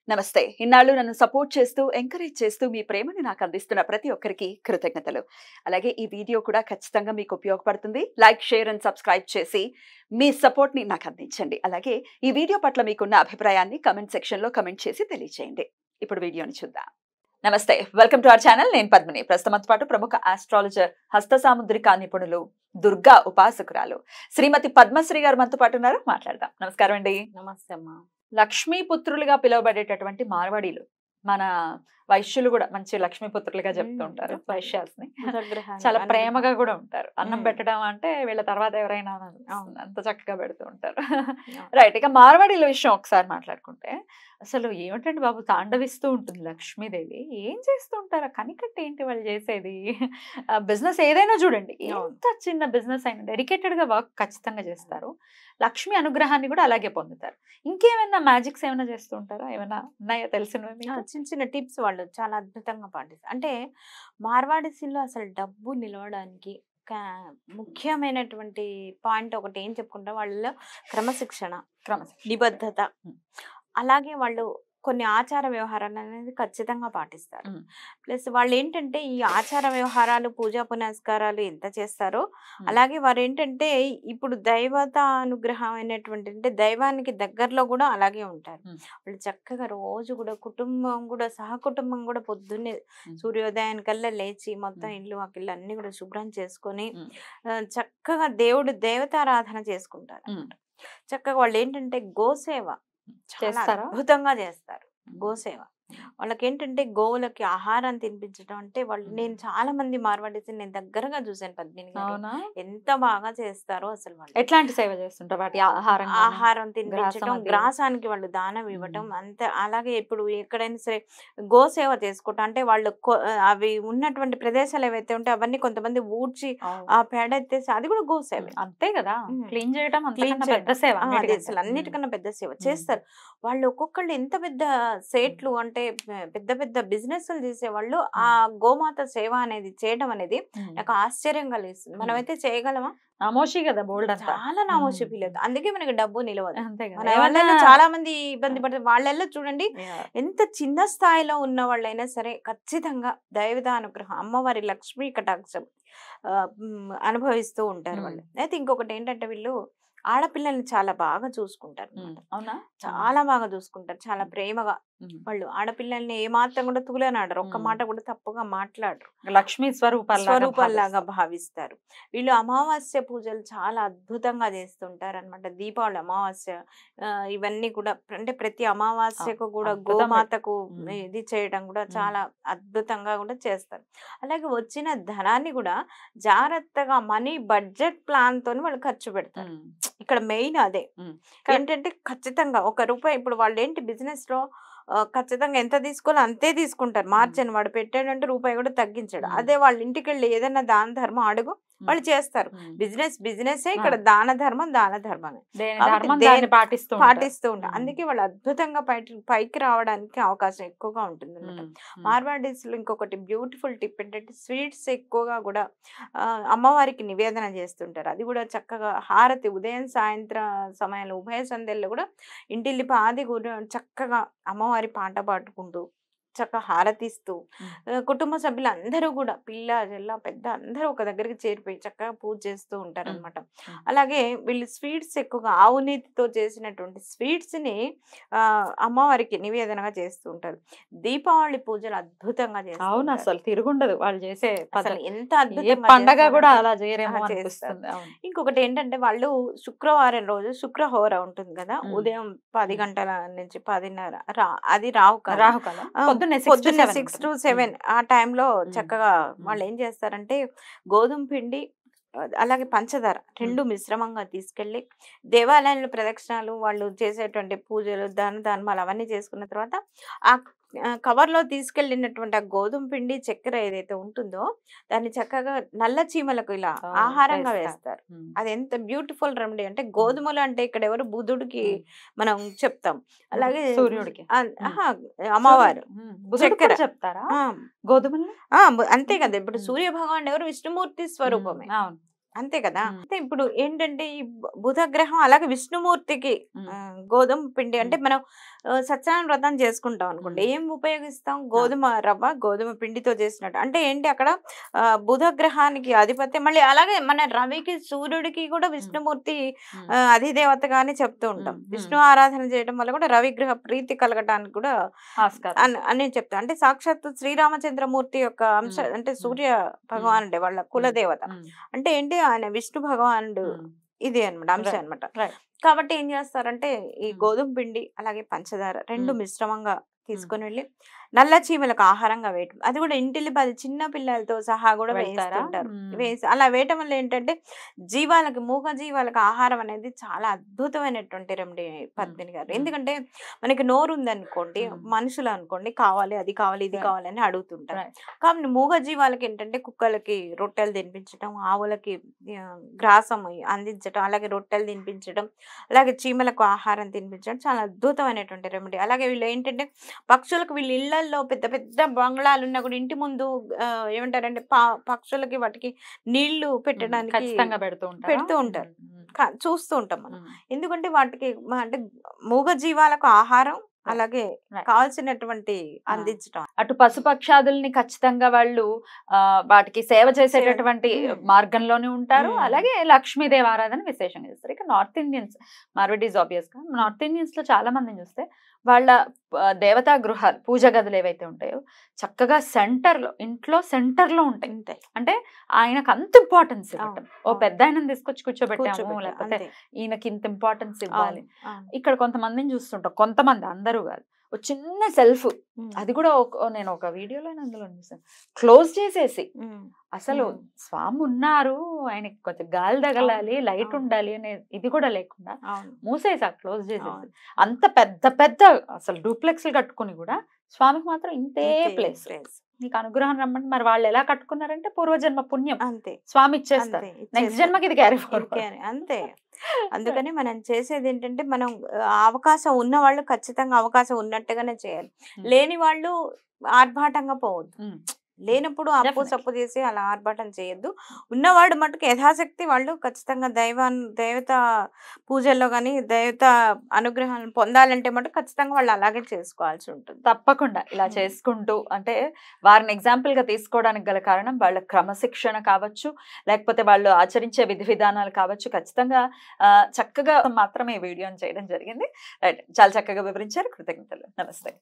నమస్తే. ఇన్నాళ్ళు నన్ను సపోర్ట్ చేస్తూ, ఎంకరేజ్ చేస్తూ మీ ప్రేమని నాకు అందిస్తున్న ప్రతి ఒక్కరికి కృతజ్ఞతలు. అలాగే ఈ వీడియో కూడా ఖచ్చితంగా మీకు ఉపయోగపడుతుంది. లైక్, షేర్ అండ్ సబ్స్క్రైబ్ చేసి మీ సపోర్ట్‌ని నాకు అందించండి. అలాగే ఈ వీడియో పట్ల మీకున్న అభిప్రాయాన్ని కామెంట్ సెక్షన్‌లో కామెంట్ చేసి తెలియజేయండి. ఇప్పుడు వీడియోని చూద్దాం. నమస్తే. Welcome to our channel. నేను పద్మిని. ప్రస్తుతంతో పాటు ప్రముఖ ఆస్ట్రాలజర్, హస్త సాముద్రిక నిపుణులు, దుర్గా ఉపాసకురాలు శ్రీమతి పద్మశ్రీ గారు మనతో పాటు ఉన్నారు. మాట్లాడదాం. నమస్కారం అండి. నమస్తే అమ్మా. లక్ష్మీపుత్రులుగా పిలువబడేటటువంటి మార్వాడీలు, మన వైశ్యులు కూడా మంచి లక్ష్మీపుత్రులుగా చెప్తూ ఉంటారు. వైశ్యాస్ని చాలా ప్రేమగా కూడా ఉంటారు. అన్నం పెట్టడం అంటే వీళ్ళ తర్వాత ఎవరైనా అంత చక్కగా పెడుతూ ఉంటారు. రైట్. ఇక మార్వాడీల విషయం ఒకసారి మాట్లాడుకుంటే, అసలు ఏమిటండి బాబు, తాండవిస్తూ ఉంటుంది లక్ష్మీదేవి. ఏం చేస్తూ ఉంటారు? కనికట్టి ఏంటి వాళ్ళు చేసేది? బిజినెస్ ఏదైనా చూడండి, ఎంత చిన్న బిజినెస్ అయినా డెడికేటెడ్ గా వర్క్ ఖచ్చితంగా చేస్తారు. లక్ష్మి అనుగ్రహాన్ని కూడా అలాగే పొందుతారు. ఇంకేమైనా మ్యాజిక్స్ ఏమైనా చేస్తూ ఉంటారా? ఏమైనా ఉన్నాయా తెలిసినవి? చిన్న చిన్న టిప్స్ వాళ్ళు చాలా అద్భుతంగా పాటిస్తారు. అంటే మార్వాడీస్లో అసలు డబ్బు నిలవడానికి ముఖ్యమైనటువంటి పాయింట్ ఒకటి ఏం చెప్పుకుంటా, వాళ్ళలో క్రమశిక్షణ, నిబద్ధత, అలాగే వాళ్ళు కొన్ని ఆచార వ్యవహారాలు అనేది ఖచ్చితంగా పాటిస్తారు. ప్లస్ వాళ్ళు ఏంటంటే ఈ ఆచార వ్యవహారాలు, పూజా పునస్కారాలు ఎంత చేస్తారో అలాగే వారు ఏంటంటే ఇప్పుడు దైవత అనుగ్రహం అయినటువంటి, అంటే దైవానికి దగ్గరలో కూడా అలాగే ఉంటారు. వాళ్ళు చక్కగా రోజు కూడా కుటుంబం కూడా సహకుటుంబం కూడా పొద్దున్నే సూర్యోదయానికల్లా లేచి మొత్తం ఇల్లు వాకిళ్ళు అన్ని కూడా శుభ్రం చేసుకొని చక్కగా దేవతారాధన చేసుకుంటారు. చక్కగా వాళ్ళు ఏంటంటే గోసేవ చాలా అద్భుతంగా చేస్తారు. గోసేవ వాళ్ళకి ఏంటంటే గోవులకి ఆహారం తినిపించడం అంటే వాళ్ళు, నేను చాలా మంది మార్వాడీస్ నేను దగ్గరగా చూసాను పద్మిని గారు, ఎంత బాగా చేస్తారో అసలు. వాళ్ళు ఎట్లాంటి సేవ చేస్తుంటారు? వాటి ఆహారం తినిపించడం, గ్రాసానికి వాళ్ళు దానం ఇవ్వటం అంత. అలాగే ఇప్పుడు ఎక్కడైనా సరే గోసేవ చేసుకోవటం అంటే వాళ్ళు అవి ఉన్నటువంటి ప్రదేశాలు ఏవైతే ఉంటే అవన్నీ కొంతమంది ఊడ్చి ఆ పేడ ఎత్తేసి అది కూడా గోసేవ. అంతే కదా, క్లీన్ చేయడం పెద్ద సేవ. అసలు అన్నిటికన్నా పెద్ద సేవ చేస్తారు వాళ్ళు. ఒక్కొక్కళ్ళు ఎంత పెద్ద సేట్లు అంటే పెద్ద పెద్ద బిజినెస్ చేసేవాళ్ళు ఆ గోమాత సేవ అనేది చేయడం అనేది నాకు ఆశ్చర్యం కలిగిస్తుంది. మనమైతే చేయగలమా? నామోషి కదా, బోల్డ్ చాలా నామోషి ఫీల్ అవుతుంది. అందుకే మనకి డబ్బు నిలవదు. మన వాళ్ళలో చాలా మంది ఇబ్బంది పడతారు. వాళ్ళల్లో చూడండి ఎంత చిన్న స్థాయిలో ఉన్న వాళ్ళైనా సరే ఖచ్చితంగా దైవత అనుగ్రహం, అమ్మవారి లక్ష్మీ కటాక్షం అనుభవిస్తూ ఉంటారు వాళ్ళు. అయితే ఇంకొకటి ఏంటంటే వీళ్ళు ఆడపిల్లల్ని చాలా బాగా చూసుకుంటారు. అవునా? చాలా బాగా చూసుకుంటారు, చాలా ప్రేమగా. వాళ్ళు ఆడపిల్లల్ని ఏమాత్రం కూడా తూలనాడరు, ఒక్క మాట కూడా తప్పుగా మాట్లాడరు. లక్ష్మీ స్వరూపాల్లాగా భావిస్తారు. వీళ్ళు అమావాస్య పూజలు చాలా అద్భుతంగా చేస్తుంటారు అనమాట. దీపావళి, అమావాస్య, ఇవన్నీ కూడా అంటే ప్రతి అమావాస్యకు కూడా గోమాతకు ఇది చేయడం కూడా చాలా అద్భుతంగా కూడా చేస్తారు. అలాగే వచ్చిన ధనాన్ని కూడా జాగ్రత్తగా మనీ బడ్జెట్ ప్లాన్ తోని వాళ్ళు ఖర్చు పెడతారు. ఇక్కడ మెయిన్ అదే ఏంటంటే ఖచ్చితంగా ₹1 ఇప్పుడు వాళ్ళు ఏంటి బిజినెస్ లో ఖచ్చితంగా ఎంత తీసుకోవాలో అంతే తీసుకుంటారు. మార్చని వాడు పెట్టాడంటే రూపాయి కూడా తగ్గించాడు. అదే వాళ్ళ ఇంటికి వెళ్ళి ఏదైనా దాన ధర్మం అడుగు, వాళ్ళు చేస్తారు. బిజినెస్ ఇక్కడ దాన ధర్మమే పాటిస్తూ ఉంటారు. అందుకే వాళ్ళు అద్భుతంగా పైకి రావడానికి అవకాశం ఎక్కువగా ఉంటుంది అనమాట. మార్వాడీస్ లో ఇంకొకటి బ్యూటిఫుల్ టిప్ ఏంటంటే స్వీట్స్ ఎక్కువగా కూడా అమ్మవారికి నివేదన చేస్తుంటారు. అది కూడా చక్కగా హారతి ఉదయం సాయంత్రం సమయంలో ఉభయ సంధ్యల్లో కూడా ఇంటిల్లి పాది కూడా చక్కగా అమ్మవారి పాట పాడుకుంటూ చక్కగా హారతిస్తూ కుటుంబ సభ్యులు అందరూ కూడా పిల్ల జల్ల పెద్ద అందరూ ఒక దగ్గరికి చేరిపోయి చక్కగా పూజ చేస్తూ ఉంటారు అనమాట. అలాగే వీళ్ళు స్వీట్స్ ఎక్కువగా ఆవు నీతితో చేసినటువంటి స్వీట్స్ ని అమ్మవారికి నివేదనగా చేస్తూ ఉంటారు. దీపావళి పూజలు అద్భుతంగా చేస్తారు. అవును, అసలు తిరుగుండదు వాళ్ళు చేసే అసలు ఎంత అద్భుతంగా పండగ కూడా అలా చేస్తారు. ఇంకొకటి ఏంటంటే వాళ్ళు శుక్రవారం రోజు శుక్రహోర ఉంటుంది కదా, ఉదయం 10 గంటల నుంచి 10:30 అది రాహుకాలం, పొద్దున్న 6 to 7 ఆ టైంలో చక్కగా వాళ్ళు ఏం చేస్తారంటే గోధుమ పిండి అలాగే పంచదార 2 మిశ్రమంగా తీసుకెళ్ళి దేవాలయంలో ప్రదక్షిణాలు, వాళ్ళు చేసేటువంటి పూజలు, దాన ధర్మాలు అవన్నీ చేసుకున్న తర్వాత ఆ కవర్లో తీసుకెళ్ళినటువంటి ఆ గోధుమ పిండి చక్కెర ఏదైతే ఉంటుందో దాన్ని చక్కగా నల్ల చీమలకు ఇలా ఆహారంగా వేస్తారు. అది ఎంత బ్యూటిఫుల్ రెమెడీ అంటే, గోధుమలు అంటే ఇక్కడ ఎవరు బుధుడికి మనం చెప్తాం, అలాగే సూర్యుడికి అమ్మవారు చక్కెర చెప్తారా గోధుమలు? అంతే కదా. ఇప్పుడు సూర్య భగవాన్ ఎవరు? విష్ణుమూర్తి స్వరూపమే. అంతే కదా. అయితే ఇప్పుడు ఏంటంటే ఈ బుధ గ్రహం అలాగే విష్ణుమూర్తికి గోధుమ పిండి అంటే మనం సత్యనారాయణ వ్రతం చేసుకుంటాం అనుకోండి, ఏం ఉపయోగిస్తాం? గోధుమ రవ్వ, గోధుమ పిండితో చేసినట్టు. అంటే ఏంటి అక్కడ బుధ గ్రహానికి అధిపత్యం. మళ్ళీ అలాగే మన రవికి, సూర్యుడికి కూడా విష్ణుమూర్తి అధిదేవతగానే చెప్తూ ఉంటాం. విష్ణు ఆరాధన చేయడం వల్ల కూడా రవిగ్రహ ప్రీతి కలగటానికి కూడా అని చెప్తాం. అంటే సాక్షాత్తు శ్రీరామచంద్రమూర్తి యొక్క అంశ అంటే సూర్య భగవానుడే వాళ్ళ కులదేవత. అంటే ఏంటి, ఆయన విష్ణు భగవానుడు ఇది అనమాట అంశం అనమాట. కాబట్టి ఏం చేస్తారంటే ఈ గోధుమ పిండి అలాగే పంచదార రెండు మిశ్రమంగా తీసుకొని వెళ్ళి నల్ల చీమలకు ఆహారంగా వేయటం. అది కూడా ఇంటిల్లిపాది చిన్న పిల్లలతో సహా కూడా వేస్తుంటారు. అలా వేయటం వల్ల ఏంటంటే జీవాలకి, మూగ జీవాలకు ఆహారం అనేది చాలా అద్భుతమైనటువంటి రెమెడీ పద్మిని గారు. ఎందుకంటే మనకి నోరు ఉందనుకోండి, మనుషులు అనుకోండి కావాలి, అది కావాలి, ఇది కావాలి అని అడుగుతుంటారు. కాబట్టి మూగ జీవాలకి ఏంటంటే కుక్కలకి రొట్టెలు తినిపించడం, ఆవులకి గ్రాసం అందించడం, అలాగే రొట్టెలు తినిపించడం, అలాగే చీమలకు ఆహారం తినిపించడం చాలా అద్భుతమైనటువంటి రెమెడీ. అలాగే వీళ్ళు ఏంటంటే పక్షులకు, వీళ్ళ ఇళ్లలో పెద్ద పెద్ద బంగ్లాలు ఉన్నా కూడా ఇంటి ముందు ఏమంటారంటే పక్షులకి వాటికి నీళ్లు పెట్టడానికి పెడుతూ ఉంటారు. చూస్తూ ఉంటాం మనం. ఎందుకంటే వాటికి అంటే మూగ జీవాలకు ఆహారం అలాగే కావాల్సినటువంటి అందించడం. అటు పశుపక్షాదుల్ని ఖచ్చితంగా వాళ్ళు వాటికి సేవ చేసేటటువంటి మార్గంలోనే ఉంటారు. అలాగే లక్ష్మీదేవి ఆరాధన విశేషంగా చేస్తారు. ఇక నార్త్ ఇండియన్స్, మార్వడీస్ ఆబ్వియస్ గా నార్త్ ఇండియన్స్ లో చాలా మందిని చూస్తే వాళ్ళ దేవతా గృహాలు, పూజ గదులు ఏవైతే ఉంటాయో చక్కగా ఇంట్లో సెంటర్ లో ఉంటాయి. అంటే ఆయనకు అంత ఇంపార్టెన్స్ ఇవ్వటం. ఓ పెద్ద ఆయనను తీసుకొచ్చి కూర్చోబెట్టాము, లేకపోతే ఈయనకి ఇంత ఇంపార్టెన్స్ ఇవ్వాలి. ఇక్కడ కొంతమందిని చూస్తుంటాం, కొంతమంది, అందరూ కాదు, ఒక చిన్న సెల్ఫ్, అది కూడా నేను ఒక వీడియోలో అందులో చూసాను, క్లోజ్ చేసేసి అసలు స్వామి ఉన్నారు, ఆయనకి కొంచెం గాలి తగలాలి, లైట్ ఉండాలి అనే ఇది కూడా లేకుండా మూసేసా, క్లోజ్ చేసేసి. అంత పెద్ద పెద్ద అసలు డూప్లెక్స్ కట్టుకుని కూడా స్వామికి మాత్రం ఇంతే ప్లేస్. నీకు అనుగ్రహం రమ్మంటే మరి వాళ్ళు ఎలా కట్టుకున్నారంటే పూర్వజన్మ పుణ్యం, అంతే, స్వామి ఇచ్చేస్తారు, నెక్స్ట్ జన్మకి ఇది క్యారీ ఫార్వర్డ్ అంతే. అందుకని మనం చేసేది ఏంటంటే, మనం అవకాశం ఉన్న వాళ్ళు ఖచ్చితంగా అవకాశం ఉన్నట్టుగానే చేయాలి. లేని వాళ్ళు ఆర్భాటంగా పోవద్దు. లేనప్పుడు అప్పు సప్పు చేసి అలా ఆర్భాటం చేయొద్దు. ఉన్నవాడు మటుకు యథాశక్తి వాళ్ళు ఖచ్చితంగా దేవత పూజల్లో కానీ దేవత అనుగ్రహాలను పొందాలంటే మటుకు ఖచ్చితంగా వాళ్ళు అలాగే చేసుకోవాల్సి ఉంటుంది. తప్పకుండా ఇలా చేసుకుంటూ, అంటే వారిని ఎగ్జాంపుల్ గా తీసుకోవడానికి గల కారణం వాళ్ళ క్రమశిక్షణ కావచ్చు, లేకపోతే వాళ్ళు ఆచరించే విధి విధానాలు కావచ్చు. ఖచ్చితంగా చక్కగా మాత్రమే వీడియోని చేయడం జరిగింది. రైట్, చాలా చక్కగా వివరించారు. కృతజ్ఞతలు. నమస్తే.